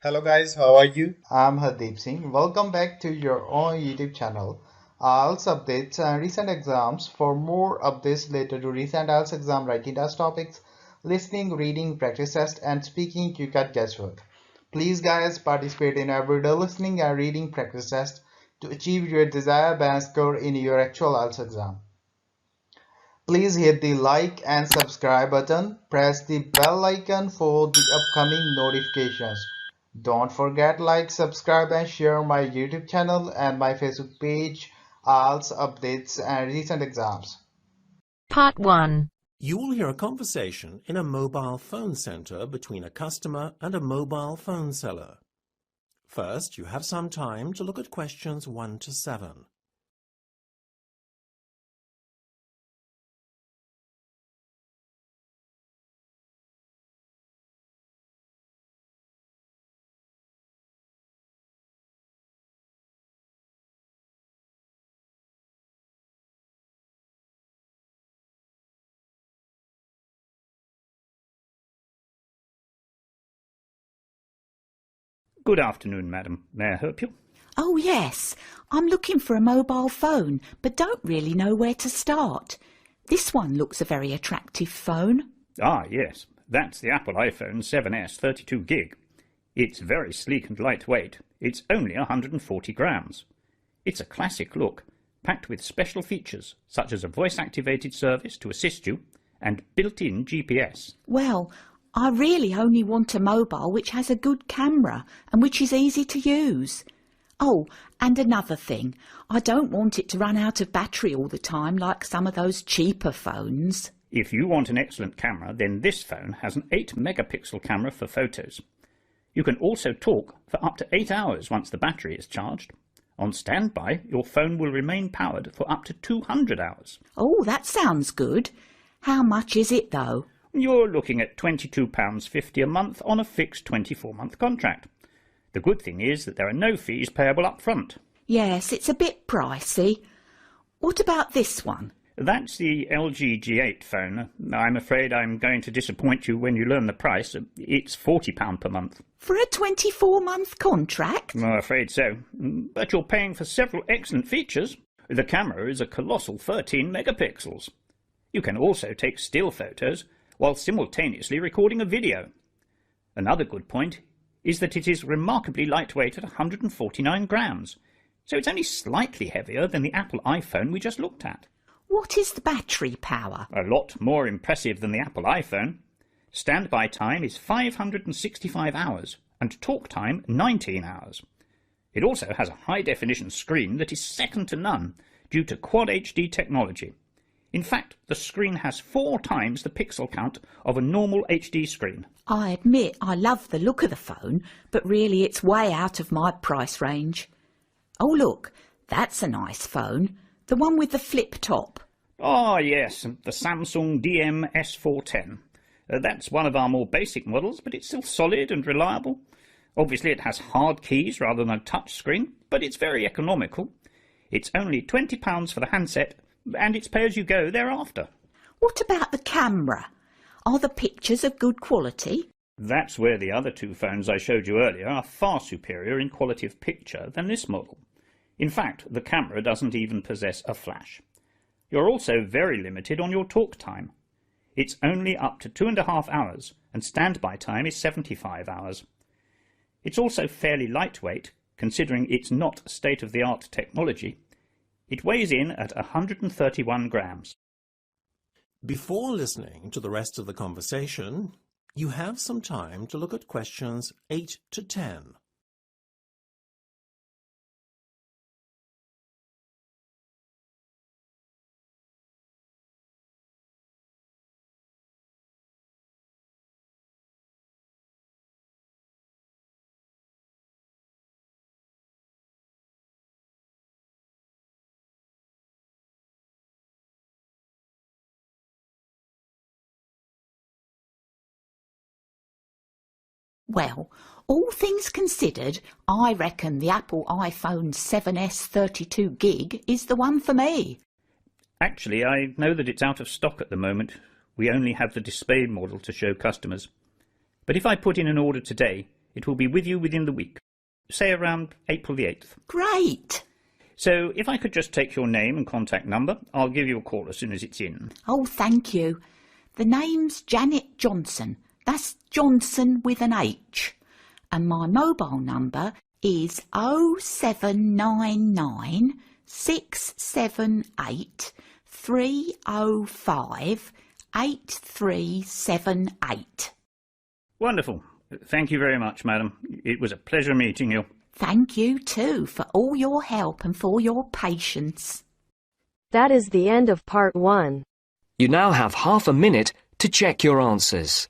Hello guys, how are you? I'm Hardeep Singh. Welcome back to your own YouTube channel. IELTS updates and recent exams. For more updates related to recent IELTS exam writing test topics, listening, reading, practice test, and speaking, you can guesswork. Please, guys, participate in everyday listening and reading practice test to achieve your desired band score in your actual IELTS exam. Please hit the like and subscribe button. Press the bell icon for the upcoming notifications. Don't forget like, subscribe and share my YouTube channel and my Facebook page, IELTS updates and recent exams. Part 1. You will hear a conversation in a mobile phone center between a customer and a mobile phone seller. First, you have some time to look at questions 1 to 7. Good afternoon, madam. May I help you? Oh, yes. I'm looking for a mobile phone, but don't really know where to start. This one looks a very attractive phone. Ah, yes. That's the Apple iPhone 7s 32 gig. It's very sleek and lightweight. It's only 140 grams. It's a classic look, packed with special features, such as a voice-activated service to assist you and built-in GPS. Well, I really only want a mobile which has a good camera and which is easy to use. Oh, and another thing, I don't want it to run out of battery all the time like some of those cheaper phones. If you want an excellent camera, then this phone has an 8-megapixel camera for photos. You can also talk for up to 8 hours once the battery is charged. On standby, your phone will remain powered for up to 200 hours. Oh, that sounds good. How much is it, though? You're looking at £22.50 a month on a fixed 24-month contract. The good thing is that there are no fees payable up front. Yes, it's a bit pricey. What about this one? That's the LG G8 phone. I'm afraid I'm going to disappoint you when you learn the price. It's £40 per month. For a 24-month contract? I'm afraid so. But you're paying for several excellent features. The camera is a colossal 13 megapixels. You can also take still photos while simultaneously recording a video. Another good point is that it is remarkably lightweight at 149 grams, so it's only slightly heavier than the Apple iPhone we just looked at. What is the battery power? A lot more impressive than the Apple iPhone. Standby time is 565 hours and talk time 19 hours. It also has a high-definition screen that is second to none due to Quad HD technology. In fact, the screen has 4 times the pixel count of a normal HD screen. I admit I love the look of the phone, but really it's way out of my price range. Oh look, that's a nice phone. The one with the flip top. Ah yes, the Samsung DM S410. That's one of our more basic models, but it's still solid and reliable. Obviously it has hard keys rather than a touch screen, but it's very economical. It's only £20 for the handset, and it's pay-as-you-go thereafter. What about the camera? Are the pictures of good quality? That's where the other 2 phones I showed you earlier are far superior in quality of picture than this model. In fact, the camera doesn't even possess a flash. You're also very limited on your talk time. It's only up to 2.5 hours, and standby time is 75 hours. It's also fairly lightweight, considering it's not state-of-the-art technology. It weighs in at 131 grams. Before listening to the rest of the conversation, you have some time to look at questions 8 to 10. Well, all things considered, I reckon the Apple iPhone 7s 32 gig is the one for me. Actually, I know that it's out of stock at the moment. We only have the display model to show customers. But if I put in an order today, It will be with you within the week, say around April the 8th. Great! So if I could just take your name and contact number, I'll give you a call as soon as it's in. Oh, thank you. The name's Janet Johnson. That's Johnson with an H. And my mobile number is 0799 678 305 8378. Wonderful. Thank you very much, madam. It was a pleasure meeting you. Thank you too for all your help and for your patience. That is the end of part 1. You now have half a minute to check your answers.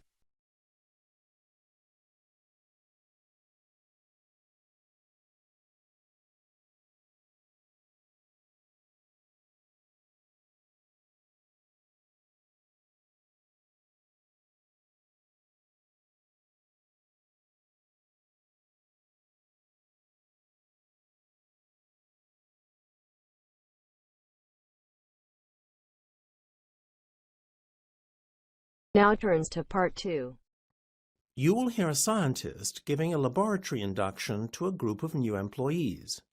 Now turns to part 2. You will hear a scientist giving a laboratory induction to a group of new employees.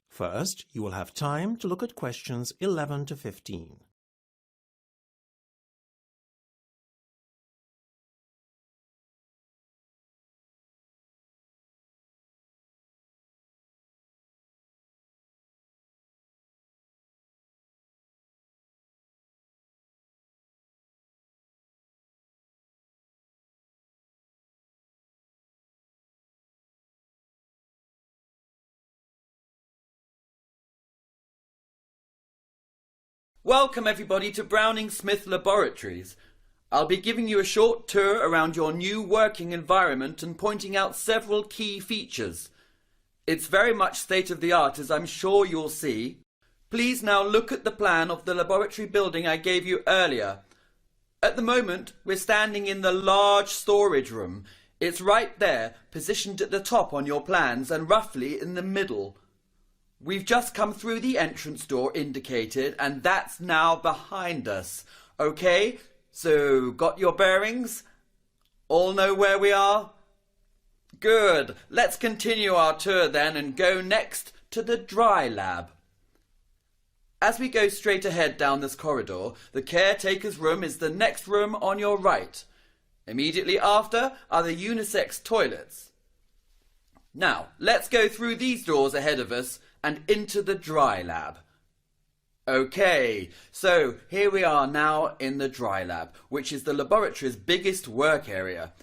First, you will have time to look at questions 11 to 15. Welcome everybody to Browning Smith Laboratories. I'll be giving you a short tour around your new working environment and pointing out several key features. It's very much state-of-the-art, as I'm sure you'll see. Please now look at the plan of the laboratory building I gave you earlier. At the moment, we're standing in the large storage room. It's right there, positioned at the top on your plans and roughly in the middle. We've just come through the entrance door indicated, and that's now behind us. Okay, so got your bearings? All know where we are? Good. Let's continue our tour then and go next to the dry lab. As we go straight ahead down this corridor, the caretaker's room is the next room on your right. Immediately after are the unisex toilets. Now, let's go through these doors ahead of us and into the dry lab. Okay, so here we are now in the dry lab, which is the laboratory's biggest work area.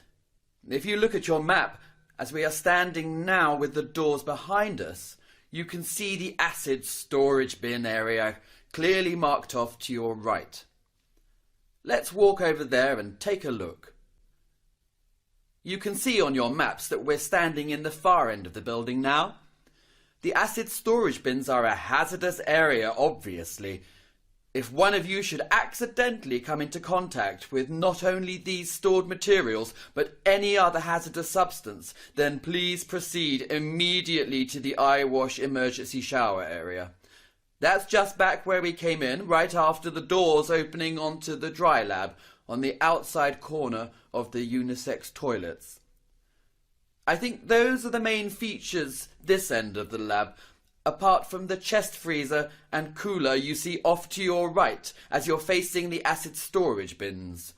If you look at your map, as we are standing now with the doors behind us, you can see the acid storage bin area clearly marked off to your right. Let's walk over there and take a look. You can see on your maps that we're standing in the far end of the building now. The acid storage bins are a hazardous area, obviously. If one of you should accidentally come into contact with not only these stored materials, but any other hazardous substance, then please proceed immediately to the eye wash emergency shower area. That's just back where we came in, right after the doors opening onto the dry lab, on the outside corner of the unisex toilets. I think those are the main features this end of the lab, apart from the chest freezer and cooler you see off to your right as you're facing the acid storage bins.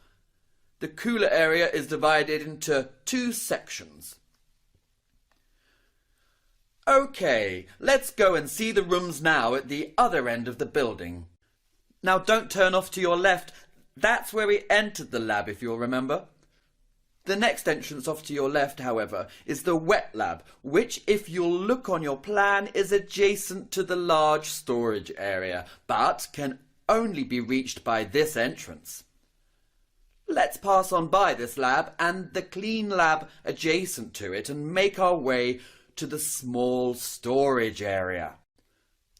The cooler area is divided into two sections. Okay, let's go and see the rooms now at the other end of the building. Now don't turn off to your left, that's where we entered the lab if you'll remember. The next entrance off to your left, however, is the wet lab, which, if you'll look on your plan, is adjacent to the large storage area, but can only be reached by this entrance. Let's pass on by this lab and the clean lab adjacent to it and make our way to the small storage area.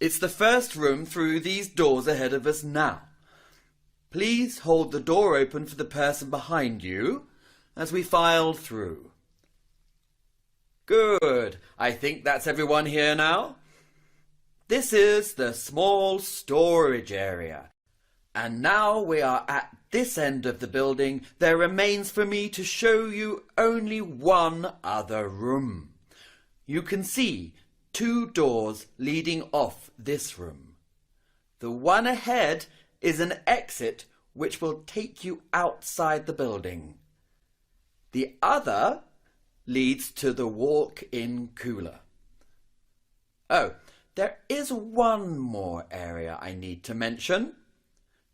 It's the first room through these doors ahead of us now. Please hold the door open for the person behind you as we file through. Good. I think that's everyone here now. This is the small storage area. And now we are at this end of the building, there remains for me to show you only one other room. You can see 2 doors leading off this room. The one ahead is an exit which will take you outside the building. The other leads to the walk-in cooler. Oh, there is one more area I need to mention.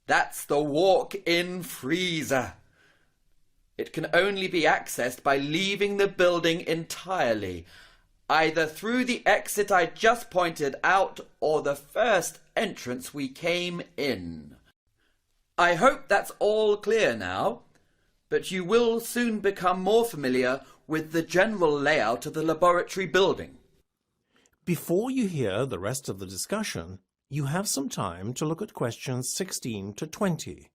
That's the walk-in freezer. It can only be accessed by leaving the building entirely, either through the exit I just pointed out or the first entrance we came in. I hope that's all clear now, but you will soon become more familiar with the general layout of the laboratory building. Before you hear the rest of the discussion, you have some time to look at questions 16 to 20.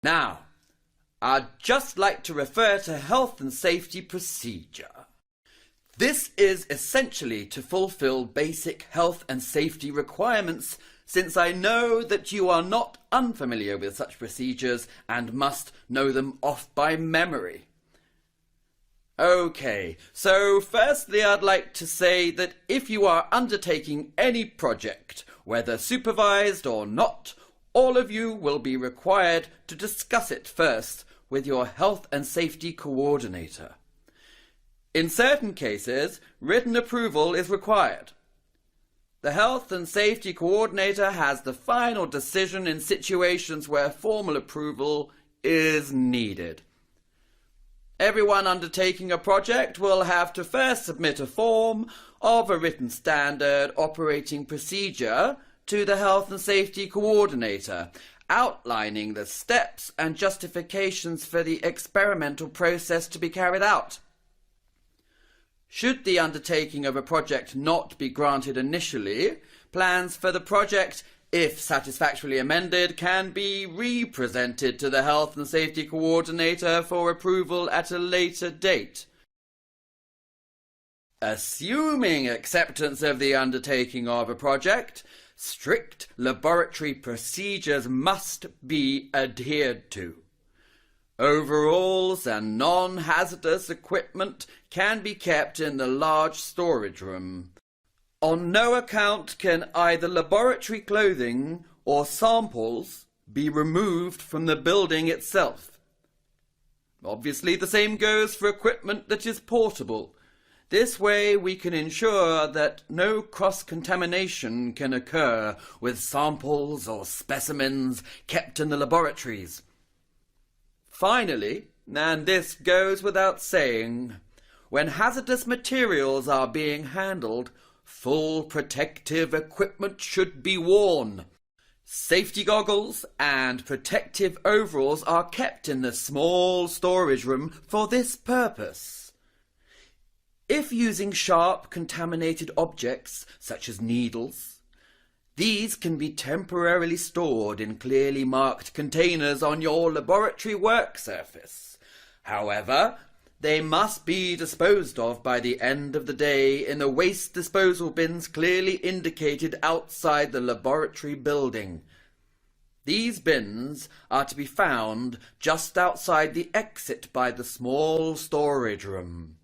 Now, I'd just like to refer to health and safety procedure. This is essentially to fulfill basic health and safety requirements, since I know that you are not unfamiliar with such procedures and must know them off by memory. Okay, so firstly I'd like to say that if you are undertaking any project, whether supervised or not, all of you will be required to discuss it first with your health and safety coordinator. In certain cases, written approval is required. The health and safety coordinator has the final decision in situations where formal approval is needed. Everyone undertaking a project will have to first submit a form of a written standard operating procedure to the health and safety coordinator, outlining the steps and justifications for the experimental process to be carried out. Should the undertaking of a project not be granted initially, plans for the project, if satisfactorily amended, can be re-presented to the health and safety coordinator for approval at a later date. Assuming acceptance of the undertaking of a project, strict laboratory procedures must be adhered to. Overalls and non-hazardous equipment can be kept in the large storage room. On no account can either laboratory clothing or samples be removed from the building itself. Obviously, the same goes for equipment that is portable. This way we can ensure that no cross-contamination can occur with samples or specimens kept in the laboratories. Finally, and this goes without saying, when hazardous materials are being handled, full protective equipment should be worn. Safety goggles and protective overalls are kept in the small storage room for this purpose. If using sharp, contaminated objects, such as needles, these can be temporarily stored in clearly marked containers on your laboratory work surface. However, they must be disposed of by the end of the day in the waste disposal bins clearly indicated outside the laboratory building. These bins are to be found just outside the exit by the small storage room.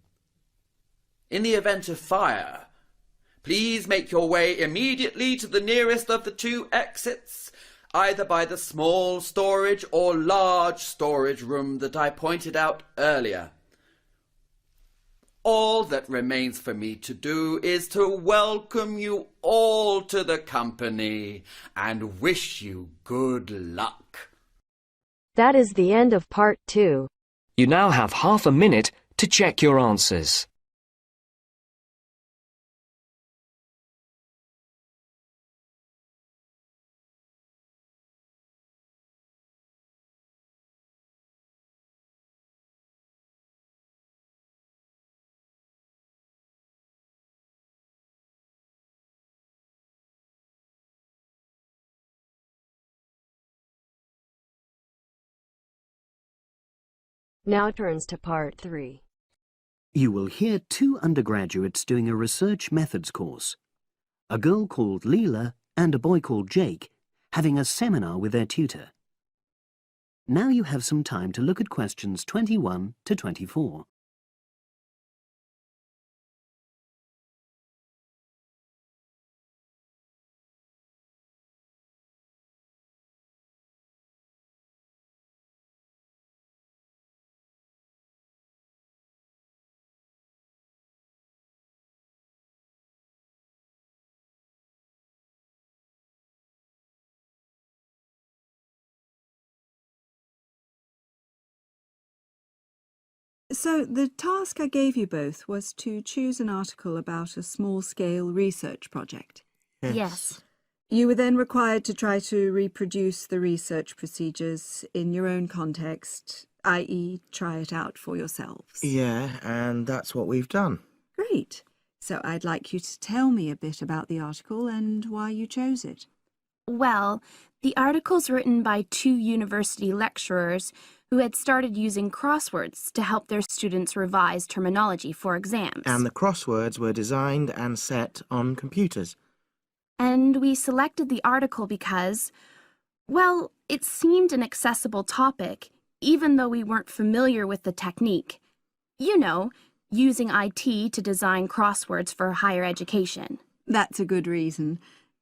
In the event of fire, please make your way immediately to the nearest of the 2 exits, either by the small storage or large storage room that I pointed out earlier. All that remains for me to do is to welcome you all to the company and wish you good luck. That is the end of part 2. You now have half a minute to check your answers. Now turns to part 3. You will hear 2 undergraduates doing a research methods course. A girl called Leela and a boy called Jake having a seminar with their tutor. Now you have some time to look at questions 21 to 24. So the task I gave you both was to choose an article about a small-scale research project. Yes. You were then required to try to reproduce the research procedures in your own context, i.e. try it out for yourselves. Yeah, and that's what we've done. Great. So I'd like you to tell me a bit about the article and why you chose it. Well, the article's written by 2 university lecturers who had started using crosswords to help their students revise terminology for exams. And the crosswords were designed and set on computers. And we selected the article because, well, it seemed an accessible topic, even though we weren't familiar with the technique. You know, using IT to design crosswords for higher education. That's a good reason.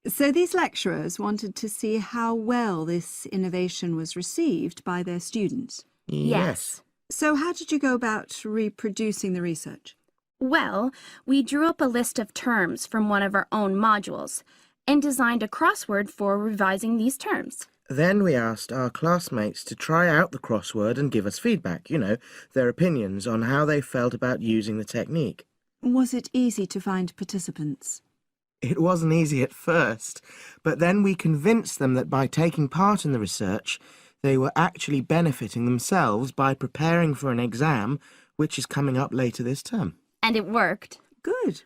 So these lecturers wanted to see how well this innovation was received by their students. Yes. So how did you go about reproducing the research? Well, we drew up a list of terms from one of our own modules and designed a crossword for revising these terms. Then we asked our classmates to try out the crossword and give us feedback, their opinions on how they felt about using the technique. Was it easy to find participants? It wasn't easy at first, but then we convinced them that by taking part in the research, they were actually benefiting themselves by preparing for an exam, which is coming up later this term. And it worked. Good.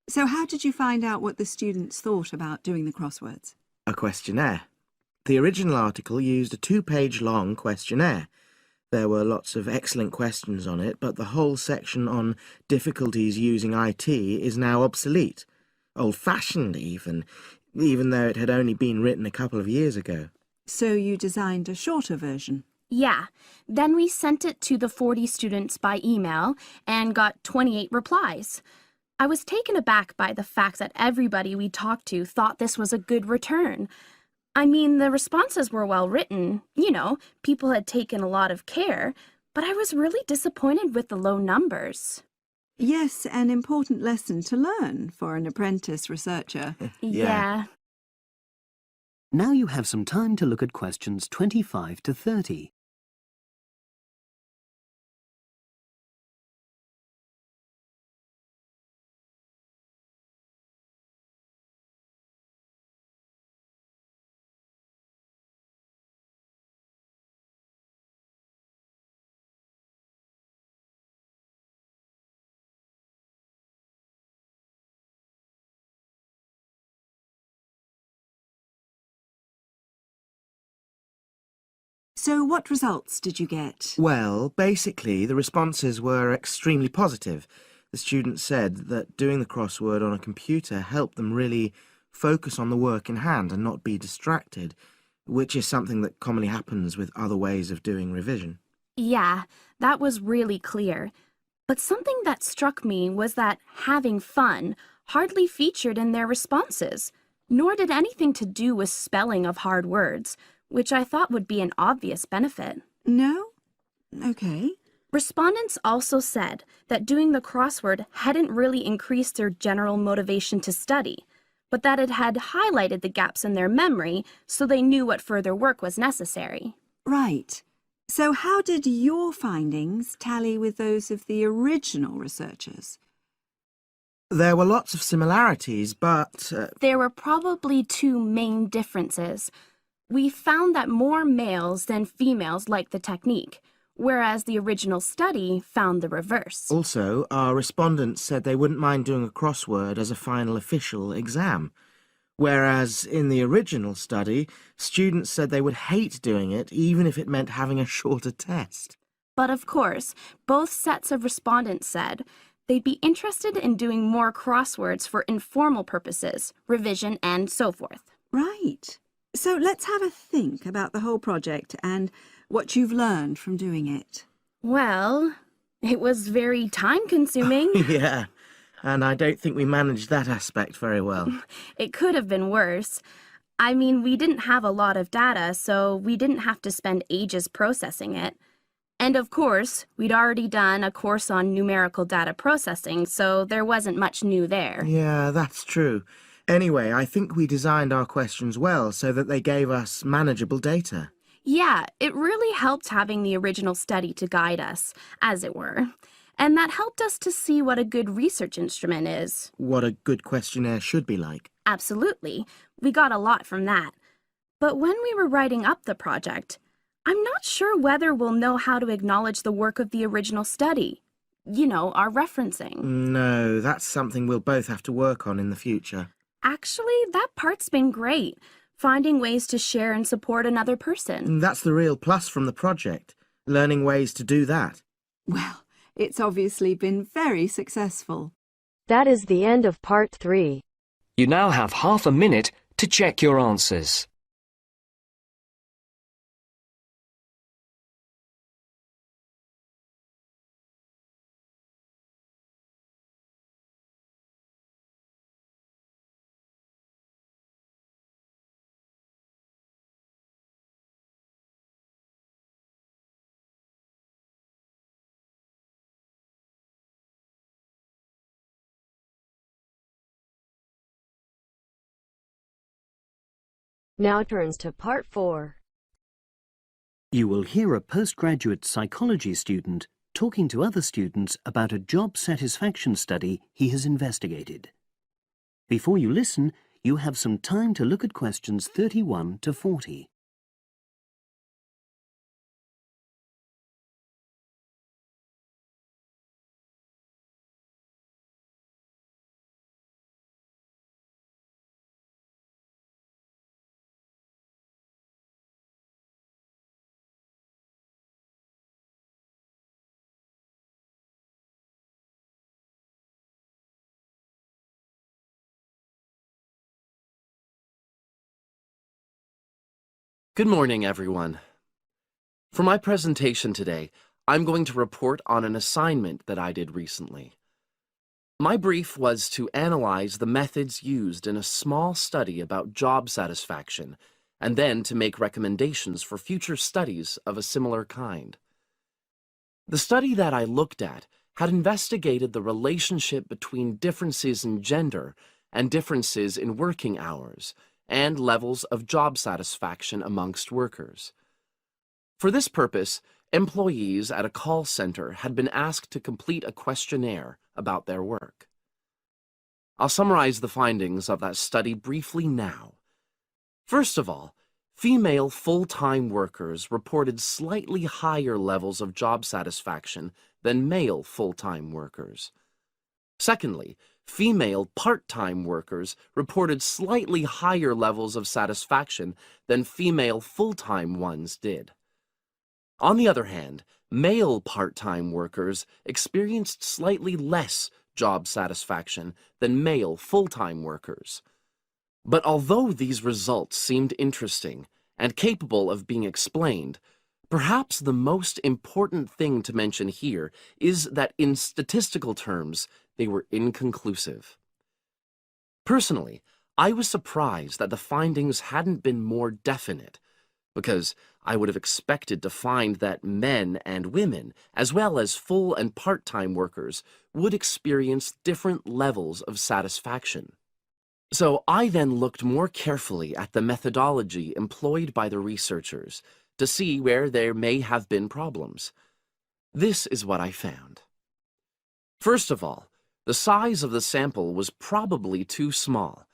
So how did you find out what the students thought about doing the crosswords? A questionnaire. The original article used a 2-page long questionnaire. There were lots of excellent questions on it, but the whole section on difficulties using IT is now obsolete. Old-fashioned even though it had only been written a couple of years ago. So you designed a shorter version? Yeah. Then we sent it to the 40 students by email and got 28 replies. I was taken aback by the fact that everybody we talked to thought this was a good return. I mean, the responses were well written, people had taken a lot of care, but I was really disappointed with the low numbers. Yes, an important lesson to learn for an apprentice researcher. Yeah. Now you have some time to look at questions 25 to 30. So what results did you get? Well, basically, the responses were extremely positive. The students said that doing the crossword on a computer helped them really focus on the work in hand and not be distracted, which is something that commonly happens with other ways of doing revision. Yeah, that was really clear. But something that struck me was that having fun hardly featured in their responses, nor did anything to do with spelling of hard words, which I thought would be an obvious benefit. No? Okay. Respondents also said that doing the crossword hadn't really increased their general motivation to study, but that it had highlighted the gaps in their memory so they knew what further work was necessary. Right. So how did your findings tally with those of the original researchers? There were lots of similarities, but... There were probably 2 main differences. We found that more males than females liked the technique, whereas the original study found the reverse. Also, our respondents said they wouldn't mind doing a crossword as a final official exam, whereas in the original study, students said they would hate doing it even if it meant having a shorter test. But of course, both sets of respondents said they'd be interested in doing more crosswords for informal purposes, revision, and so forth. Right. So let's have a think about the whole project and what you've learned from doing it. Well, it was very time-consuming. Yeah, and I don't think we managed that aspect very well. It could have been worse. I mean, we didn't have a lot of data, so we didn't have to spend ages processing it. And of course, we'd already done a course on numerical data processing, so there wasn't much new there. Yeah, that's true. Anyway, I think we designed our questions well so that they gave us manageable data. Yeah, it really helped having the original study to guide us, as it were. And that helped us to see what a good research instrument is. What a good questionnaire should be like. Absolutely. We got a lot from that. But when we were writing up the project, I'm not sure whether we'll know how to acknowledge the work of the original study. You know, our referencing. No, that's something we'll both have to work on in the future. Actually, that part's been great. Finding ways to share and support another person. That's the real plus from the project, learning ways to do that. Well, it's obviously been very successful. That is the end of part 3. You now have half a minute to check your answers. Now turns to part 4. You will hear a postgraduate psychology student talking to other students about a job satisfaction study he has investigated. Before you listen, you have some time to look at questions 31 to 40. Good morning, everyone. For my presentation today, I'm going to report on an assignment that I did recently. My brief was to analyze the methods used in a small study about job satisfaction, and then to make recommendations for future studies of a similar kind. The study that I looked at had investigated the relationship between differences in gender and differences in working hours, and levels of job satisfaction amongst workers. For this purpose, employees at a call center had been asked to complete a questionnaire about their work. I'll summarize the findings of that study briefly now. First of all, female full-time workers reported slightly higher levels of job satisfaction than male full-time workers. Secondly, female part-time workers reported slightly higher levels of satisfaction than female full-time ones did. On the other hand, male part-time workers experienced slightly less job satisfaction than male full-time workers. But although these results seemed interesting and capable of being explained, perhaps the most important thing to mention here is that in statistical terms, they were inconclusive. Personally, I was surprised that the findings hadn't been more definite, because I would have expected to find that men and women, as well as full and part-time workers, would experience different levels of satisfaction. So I then looked more carefully at the methodology employed by the researchers to see where there may have been problems. This is what I found. First of all, the size of the sample was probably too small.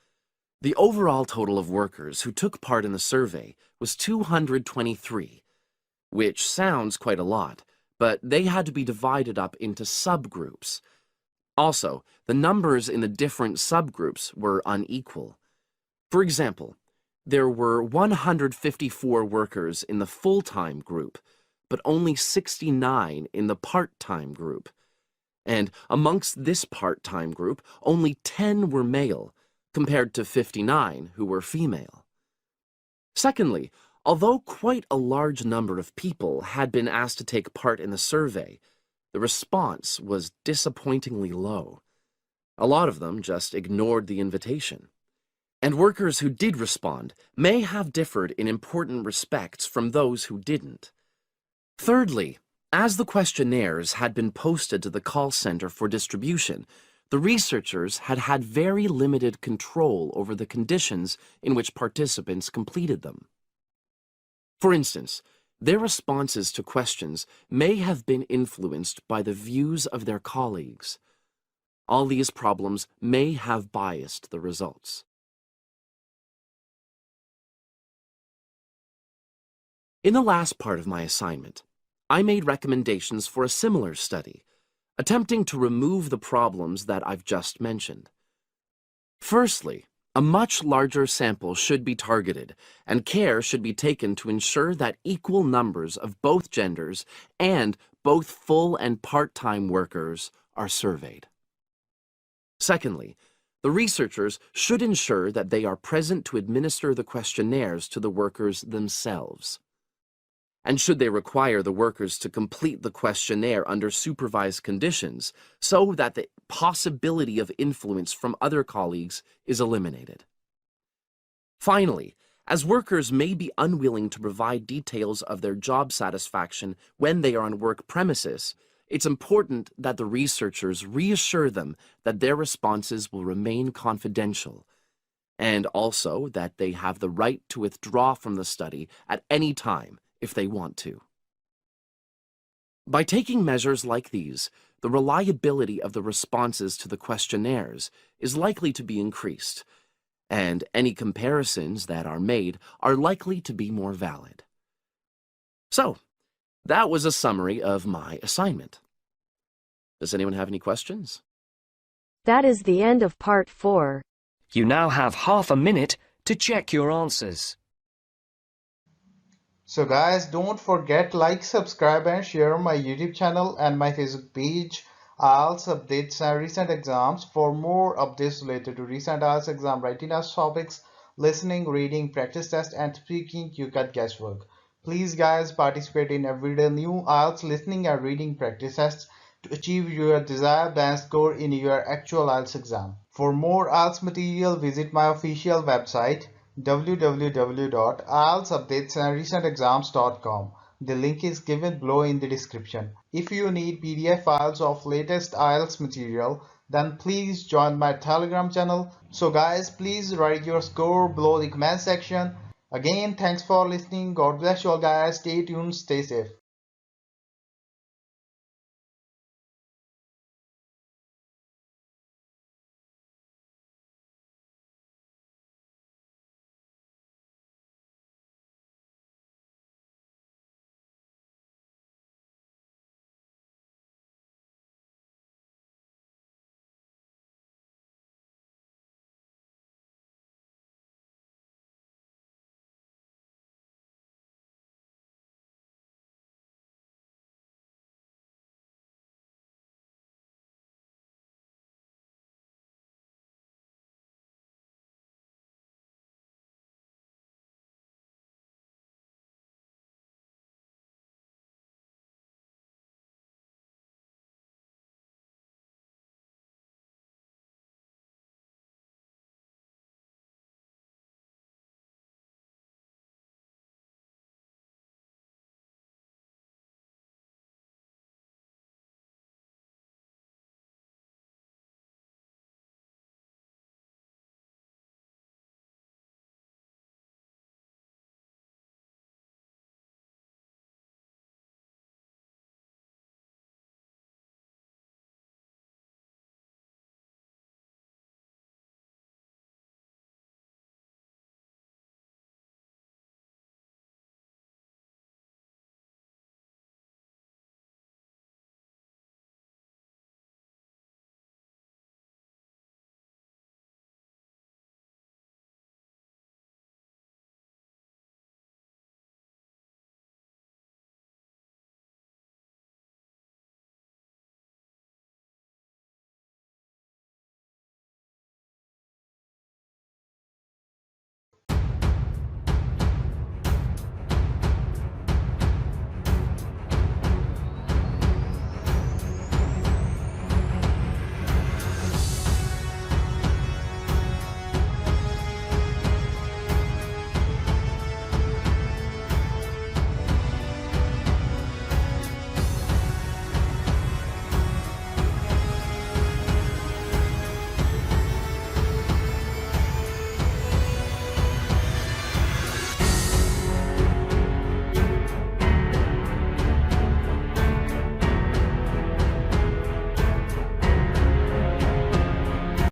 The overall total of workers who took part in the survey was 223, which sounds quite a lot, but they had to be divided up into subgroups. Also, the numbers in the different subgroups were unequal. For example, there were 154 workers in the full-time group, but only 69 in the part-time group. And amongst this part-time group, only 10 were male, compared to 59 who were female. Secondly, although quite a large number of people had been asked to take part in the survey, the response was disappointingly low. A lot of them just ignored the invitation. And workers who did respond may have differed in important respects from those who didn't. Thirdly, as the questionnaires had been posted to the call center for distribution, the researchers had had very limited control over the conditions in which participants completed them. For instance, their responses to questions may have been influenced by the views of their colleagues. All these problems may have biased the results. In the last part of my assignment, I made recommendations for a similar study, attempting to remove the problems that I've just mentioned. Firstly, a much larger sample should be targeted, and care should be taken to ensure that equal numbers of both genders and both full and part-time workers are surveyed. Secondly, the researchers should ensure that they are present to administer the questionnaires to the workers themselves. And should they require the workers to complete the questionnaire under supervised conditions so that the possibility of influence from other colleagues is eliminated. Finally, as workers may be unwilling to provide details of their job satisfaction when they are on work premises, it's important that the researchers reassure them that their responses will remain confidential, and also that they have the right to withdraw from the study at any time if they want to. By taking measures like these, the reliability of the responses to the questionnaires is likely to be increased, and any comparisons that are made are likely to be more valid. So, that was a summary of my assignment. Does anyone have any questions? That is the end of part 4. You now have half a minute to check your answers. So guys, don't forget like, subscribe and share my YouTube channel and my Facebook page. IELTS updates and recent exams. For more updates related to recent IELTS exam writing test topics, listening, reading, practice test and speaking, you get guesswork. Please guys, participate in everyday new IELTS listening and reading practice tests to achieve your desired band score in your actual IELTS exam. For more IELTS material, visit my official website www.ieltsupdatesandrecentexams.com. The link is given below in the description. If you need PDF files of latest IELTS material, then please join my Telegram channel. So guys, please write your score below the comment section. Again, thanks for listening. God bless you all guys. Stay tuned, stay safe.